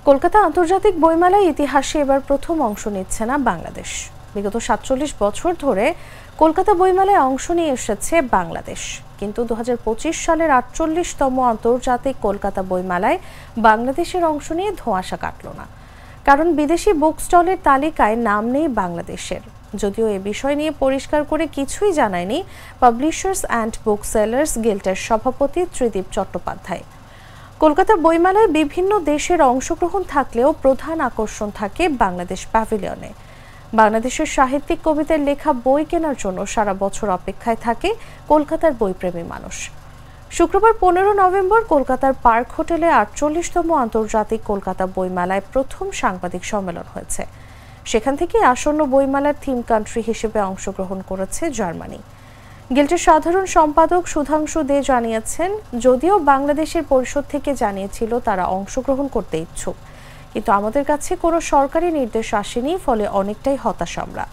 কলকাতা আন্তর্জাতিক বইমেলায় ইতিহাসে এবার প্রথম অংশ নিচ্ছে না বাংলাদেশ। বিগত ৪৭ বছর ধরে কলকাতা বইমেলায় অংশ নিয়ে এসেছে বাংলাদেশ, কিন্তু ২০২৫ সালের ৪৮তম আন্তর্জাতিক কলকাতা বইমেলায় বাংলাদেশের অংশ নিয়ে ধোঁয়াশা কাটল না। কারণ বিদেশি বুক স্টলের তালিকায় নাম নেই বাংলাদেশের। যদিও এ বিষয় নিয়ে পরিষ্কার করে কিছুই জানায়নি পাবলিশার্স অ্যান্ড বুক সেলার্স গিল্ডের সভাপতি ত্রিদীপ চট্টোপাধ্যায়। কলকাতা বইমেলায় বিভিন্ন দেশের অংশগ্রহণ থাকলেও প্রধান আকর্ষণ থাকে বাংলাদেশ প্যাভিলিয়নে। বাংলাদেশের সাহিত্যিক কবিদের লেখা বই কেনার জন্য সারা বছর অপেক্ষায় থাকে কলকাতার বইপ্রেমী মানুষ। শুক্রবার ১৫ নভেম্বর কলকাতার পার্ক হোটেলে ৪৮তম আন্তর্জাতিক কলকাতা বইমেলায় প্রথম সাংবাদিক সম্মেলন হয়েছে। সেখান থেকে আসন্ন বইমেলার থিম কান্ট্রি হিসেবে অংশগ্রহণ করেছে জার্মানি। গিল্ডের সাধারণ সম্পাদক সুধাংশু দে জানিয়েছেন, যদিও বাংলাদেশের পরিষদ থেকে জানিয়েছিল তারা অংশগ্রহণ করতে ইচ্ছুক, কিন্তু আমাদের কাছে কোনো সরকারি নির্দেশ আসেনি, ফলে অনেকটাই হতাশ আমরা।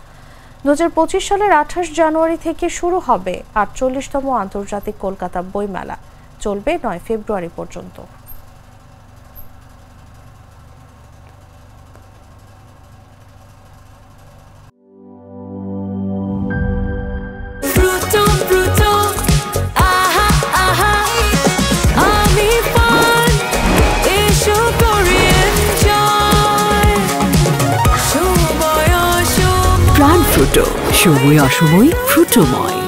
২০২৫ সালের ২৮ জানুয়ারি থেকে শুরু হবে ৪৮তম আন্তর্জাতিক কলকাতা বইমেলা, চলবে ৯ ফেব্রুয়ারি পর্যন্ত। প্রাণ ফ্রুটো, সময় অসময় ফ্রুটোময়।